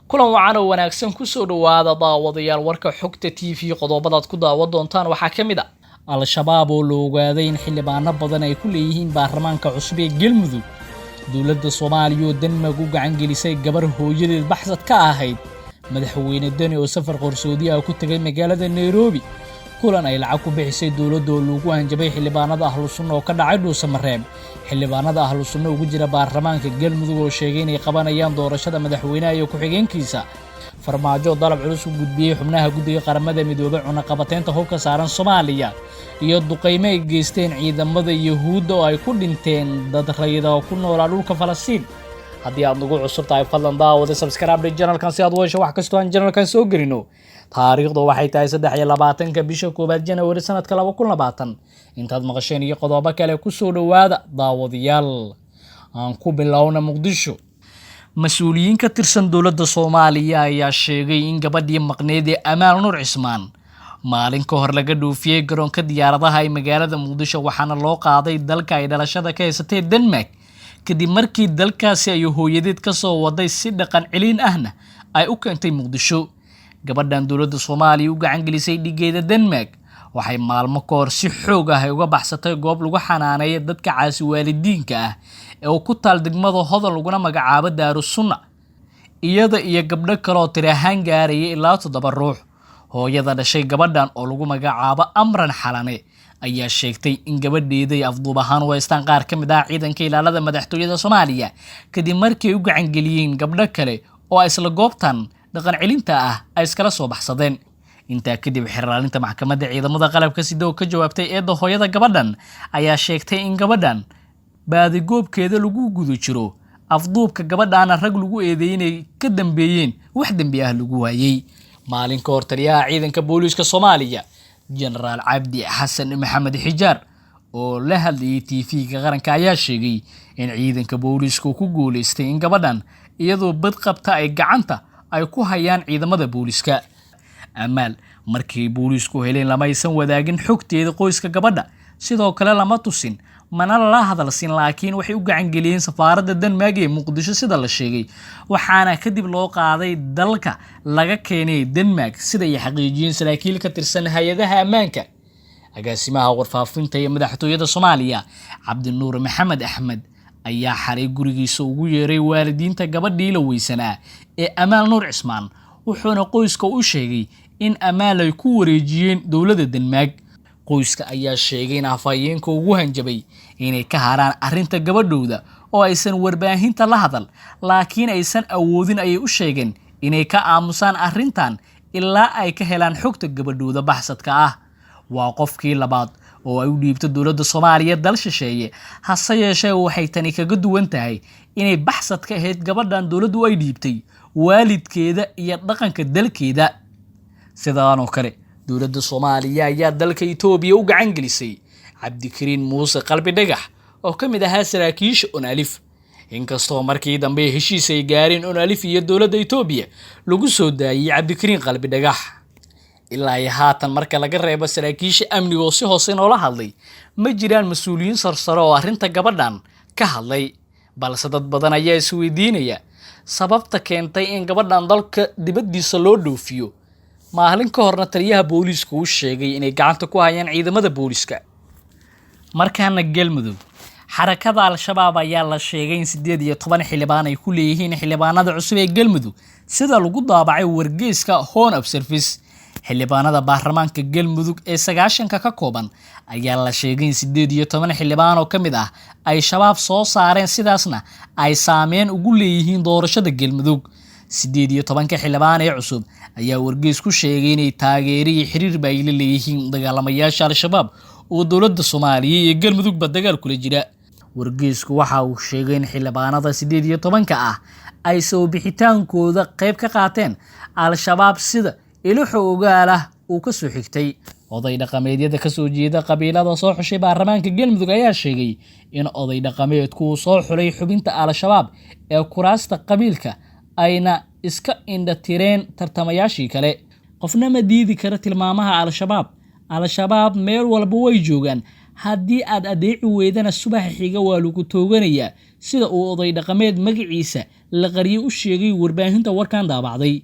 kulan wacan oo wanaagsan ku soo dhawaada daawadayaal warka xogta TV qodobadaad ku daawan doontaan waxaa ka mid ah al-shabaab oo la ogaaday in xildhibaano badan ay ku leeyihiin baarlamaanka cusub ee Galmudug. Dowladda Soomaaliya oo Denmark u gacan gelisay gabar hooyadeed baxsad ka ahayd. Madaxweyne Dani oo safar qarsoodi ah ku tagay magaalada Nairobi. kulan ay lacag ku bixisay dowladda oo lagu hanjabay xildhibaanada Ahlus Sunna oo ka dhacay Dhuusamareeb. Xildhibaanada Ahlus Sunna ugu jira baarlamaanka Galmudug oo sheegay inay qabanayaan doorashada madaxweynaha iyo ku-xigeenkiisa. Farmaajo dalab culus u gudbiyay xubnaha guddiga qaramada midoobay cunaqabateynta hubka saaran Soomaaliya iyo duqeymo ay geysteen ciidamada Yahuudda oo ay ku dhinteen dad rayid oo ku nool dhulka Falastiin. haddii aad nagu cusub tahay fadlan daawada subscribe channelkan si aad u hesho wax kasta oo aan channelkan soo gelino. taariikhdu waxay tahay 23 bisha koobaad January sanadka 2020 intaad maqasheen iyo qodobo kale ku soo dhawaada daawadayaal. aan ku bilowna Muqdisho. Mas'uuliyiin ka tirsan dowladda Soomaaliya ayaa sheegay in gabadhii maqneed ee Amaal Nuur Cismaan maalin ka hor laga dhoofiyay garoonka diyaaradaha ee magaalada Muqdisho waxaana loo qaaday dalka ay dhalashada ka haysatay Denmark kadib markii dalkaasi ay hooyadeed ka soo waday si dhaqan celin ahna ay u keentay Muqdisho. gabadhan dowladda Soomaaliya u gacan gelisay dhigeeda Denmark waxay maalmo ka hor si xoog ah uga baxsatay goob lagu xanaaneeyo dadka caasi waalidiinka ah ee ku taal degmada Hodan laguna magacaabo Daarus Sunna iyada iyo gabdho kale oo tiro ahaan gaarayay ilaa 7 ruux. hooyada dhashay gabadhan oo lagu magacaabo Amran Xalane ayaa sheegtay in gabadheeda ay afduub ahaan u haystaan qaar ka mid ah ciidanka ilaalada madaxtooyada Soomaaliya kadib markii ay u gacan geliyeen gabdho kale oo isla goobtan dhaqan celinta ah ay iskala soo baxsadeen. intaa kadib xiraalinta maxkamadda ciidamada qalabka sida oo ka jawaabtay eedda hooyada gabadhan ayaa sheegtay in gabadhan baadi goobkeeda lagu gudo jiro afduubka gabadhana rag lagu eedeeyay inay ka dambeeyeen wax dambi ah lagu waayay. maalin ka hor taliyaha ciidanka booliiska Soomaaliya Generaal Cabdi Xasan Maxamed Xijaar oo la hadlayay TV-ga qaranka ayaa sheegay in ciidanka booliisku ku guuleystay in gabadhan iyadoo bad qabta ay gacanta ay ku hayaan ciidamada booliiska. Amaal markii booliisku heleen lama aysan wadaagin xogteeda qoyska gabadha sidoo kale lama tusin mana la hadalsin laakiin waxay u gacan geliyeen safaaradda Denmark ee Muqdisho sida la sheegay waxaana kadib loo qaaday dalka laga keenay Denmark sida ay xaqiijiyeen saraakiil ka tirsan hay'adaha ammaanka. agaasimaha warfaafinta ee madaxtooyada Soomaaliya Cabdinuur Maxamed Axmed ayaa xaray gurigiisa ugu yeeray waalidiinta gabadhii la weysanaa ee Amaal Nuur Cismaan wuxuuna qoyska u sheegay in Amaal ay ku wareejiyeen dowladda Denmark. qoyska ayaa sheegay in afhayeenka ugu hanjabay inay ka haraan arrinta gabadhooda oo aysan warbaahinta la hadal laakiin aysan awoodin ayay u sheegeen inay ka aamusaan arrintan ilaa ay ka helaan xogta gabadhooda baxsadka ah. waa qofkii labaad oo ay u dhiibto dowladda Soomaaliya dal shisheeye hase yeeshee waxay tani kaga duwan tahay inay baxsad ka ahayd gabadhan dowladdu ay dhiibtay waalidkeeda iyo dhaqanka dalkeeda. sidaan oo kale dowladda Soomaaliya ayaa dalka Itoobiya u gacan gelisay Cabdikariin Muuse Qalbi Dhagax oo ka mid ahaa saraakiisha Onalif. inkastoo markii dambe heshiis ay gaareen Onalif iyo dowladda Itoobiya lagu soo daayay Cabdikariin Qalbi Dhagax. ilaa haatan marka laga reebo saraakiisha amniga oo si hoose noola hadlay ma jiraan mas'uuliyiin sarsare oo arrinta gabadhan ka hadlay balse dad badan ayaa isweydiinaya sababta keentay in gabadhan dalka dibaddiisa loo dhoofiyo. maalin ka horna taliyaha booliisku uu sheegay inay gacanta ku hayaan ciidamada booliiska. markaana Galmudug xarakada al-shabaab ayaa la sheegay in 18 xildhibaan ay ku leeyihiin xildhibaanada cusub ee Galmudug sida lagu daabacay wargeyska Horn of Service. xildhibaanada baarlamaanka Galmudug ee 90 ka kooban ayaa la sheegay in 18 xildhibaan oo kamid ah ay shabaab soo saareen sidaasna ay saameyn ugu leeyihiin doorashada Galmudug. 18 xildhibaan ee cusub ayaa wargeys ku sheegay inay taageero iyo xiriir bay la leeyihiin dagaalamayaasha al-shabaab oo dowladda Soomaaliya iyo Galmudug ba dagaal kula jira. wargeysku waxa uu sheegay in xildhibaanada 18 ah ay soo bixitaankooda qayb ka qaateen al-shabaab sida ilo xoogaal ah uu ka soo xigtay. oday dhaqameedyada ka soo jeeda qabiilada soo xushay baarlamaanka Galmudug ayaa sheegay in oday dhaqameedku soo xulay xubinta al-shabaab ee kuraasta qabiilka ayna iska indhatireen tartamayaashii kale. qofna ma diidi kara tilmaamaha al-shabaab meel walba way joogaan haddii aad adeeci weydana subaxa xiga waa lagu tooganayaa sida uu oday dhaqameed magaciisa la qariyay u sheegay warbaahinta warkan daabacday.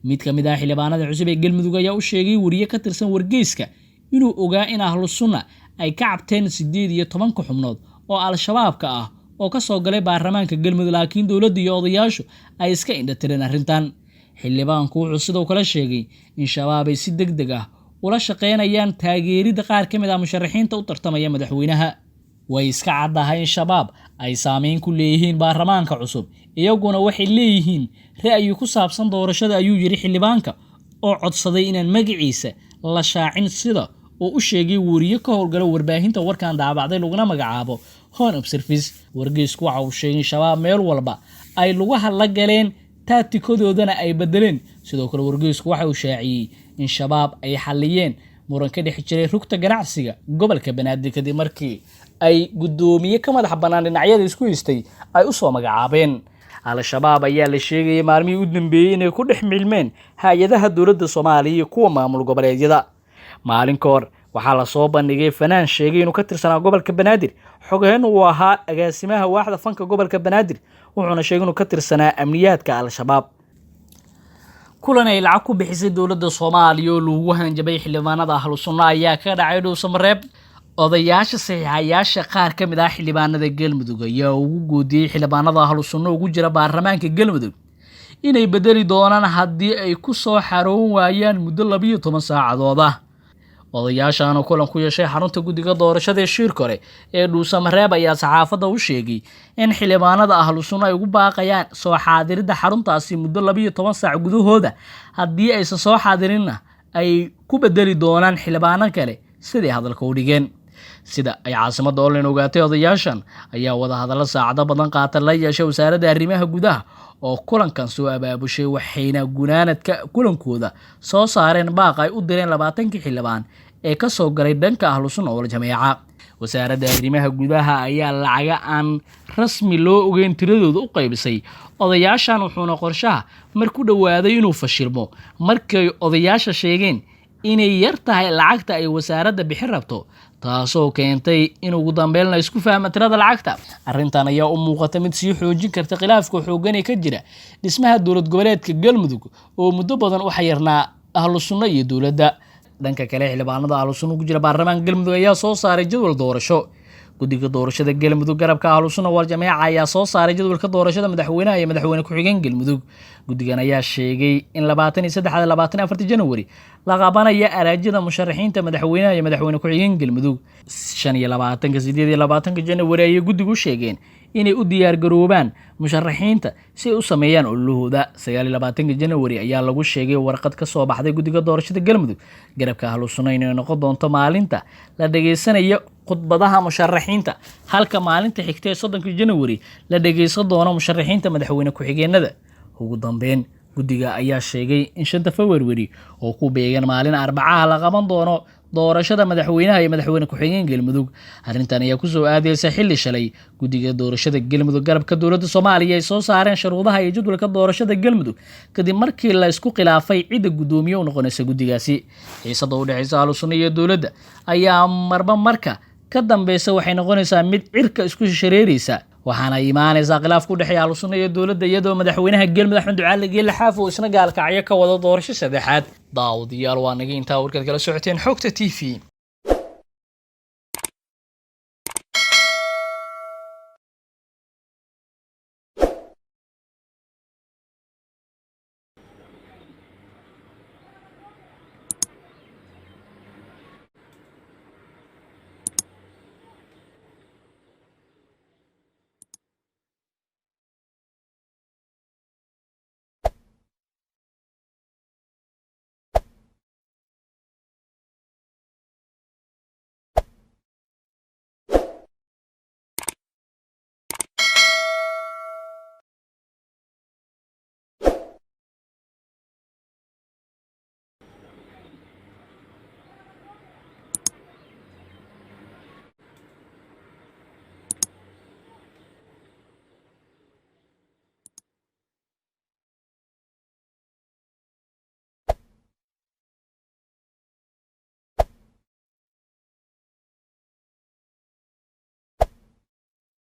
mid ka mid ah xildhibaanada cusub ee Galmudug ayaa u sheegay wariye ka tirsan wargeyska inuu ogaa in ahlu sunna ay ka cabteen 18 xubnood oo al-shabaabka ah oo ka soo galay baarlamaanka Galmudug, laakiin dowladda iyo odayaashu ay iska indhatireen arrintan. xildhibaanku wuxuu sidoo kale sheegay in shabaab ay si degdeg ah ula shaqeynayaan taageerida qaar ka mid ah musharaxiinta u tartamaya madaxweynaha. way iska caddahay in shabaab ay saameyn ku leeyihiin baarlamaanka cusub, iyaguna waxay leeyihiin ra'yi ku saabsan doorashada, ayuu yiri xildhibaanka oo codsaday inaan magaciisa la shaacin sida oo u sheegay wariye ka howlgala warbaahinta warkan daabacday laguna magacaabo Horn of Service. wargeysku waxa uu sheegay shabaab meel walba ay lagu hadla galeen taatikodoodana ay bedeleen. sidoo kale wargeysku waxa uu shaaciyay in shabaab ay xaliyeen muran ka dhex jiray rugta ganacsiga gobolka Banaadir kadib markii ay gudoomiye ka madax banaan dhinacyada isku haystay ay u soo magacaabeen. al-shabaab ayaa la sheegay maalmihii u dambeeyay inay ku dhex milmeen hay'adaha dowladda Soomaaliya iyo kuwa maamul goboleedyada. maalin ka hor waxaa la soo bandhigay fanaan sheegay inuu ka tirsanaa gobolka Banaadir, xogeen uu ahaa agaasimaha waaxda fanka gobolka Banaadir, wuxuuna sheegay inuu ka tirsanaa amniyaadka al-shabaab. kulan ay lacag ku bixisay dowladda Soomaaliya oo lagu hanjabay xildhibaanada ahlu sunna ayaa ka dhacay Dhuusamareeb. odayaasha saxiixayaasha qaar ka mid ah xildhibaanada Galmudug ayaa ugu goodiyay xildhibaanada ahlu sunna ugu jira baarlamaanka Galmudug inay bedeli doonaan haddii ay ku soo xaroon waayaan muddo 12 saacadood ah. odayaashan oo kulan ku yeeshay xarunta guddiga doorashada ee Shirkore ee Dhuusamareeb ayaa saxaafadda u sheegay in xildhibaanada ahlu sunna ay ugu baaqayaan soo xaadirida xaruntaasi muddo 12 saac gudahooda, haddii aysan soo xaadirinna ay ku bedeli doonaan xildhibaano kale sidii hadalka u dhigeen. sida ay caasimada online ogaatay, odayaashan ayaa wada hadallo saacado badan qaata la yeeshay wasaaradda arrimaha gudaha oo kulankan soo abaabushay, waxayna gunaanadka kulankooda soo saareen baaq ay u direen 20 xildhibaan ee ka soo galay dhanka ahlu sunna wal jameeca. wasaaradda arrimaha gudaha ayaa lacaga aan rasmi loo ogeyn tiradooda u qaybisay odayaashan, wuxuuna qorshaha mar ku dhawaaday inuu fashilmo markay odayaasha sheegeen inay yar tahay lacagta ay wasaaradda bixin rabto, taasoo keentay in ugu dambeyn la isku fahmo tirada lacagta. arrintan ayaa u muuqata mid sii xoojin karta khilaafka xooggan ee ka jira dhismaha dowlad goboleedka Galmudug oo muddo badan u xayirnaa ahlu sunna iyo dowladda. dhanka kale, xildhibaanada ahlu sunna ku jira baarlamaanka Galmudug ayaa soo saaray jadwal doorasho. guddiga doorashada Galmudug garabka ahlu sunna wal jameeca ayaa soo saaray jadwalka doorashada madaxweynaha iyo madaxweyne ku-xigeen Galmudug. guddigan ayaa sheegay in 23-24 January la qabanayo araajida musharaxiinta madaxweynaha iyo madaxweyne ku-xigeen Galmudug. 25-28 January ayay guddigu sheegeen inay u diyaar garoobaan musharaxiinta si ay u sameeyaan ololahooda. 29 January ayaa lagu sheegay warqad ka soo baxday guddiga doorashada Galmudug garabka ahlu sunna inay noqon doonto maalinta la dhageysanayo khudbadaha musharaxiinta, halka maalinta xigta ee 30 January la dhageysan doono musharaxiinta madaxweyne ku-xigeenada. ugu dambeyn, guddiga ayaa sheegay in 5 February oo ku beegan maalin Arbacaha la qaban doono doorashada madaxweynaha iyo madaxweyne ku-xigeen Galmudug. arrintan ayaa ku soo aadaysa xilli shalay guddiga doorashada Galmudug garabka dowladda Soomaaliya ay soo saareen shuruudaha iyo jadwalka doorashada Galmudug kadib markii la isku khilaafay cidda gudoomiye u noqonaysa guddigaasi. xiisada u dhaxaysa ahlu sunna iyo dowladda ayaa marka ka dambeysa waxay noqonaysaa mid cirka isku shareeraysa, waxaana imaanaysaa khilaaf ku dhexeeya ahlu sunna iyo dowladda iyadoo madaxweynaha Galmudug Axmed Ducaale Geelle Xaaf uu isna gaalkacyo ka wado doorasho saddexaad. daawadayaal waa naga intaa warkaad kala socoteen xogta TV.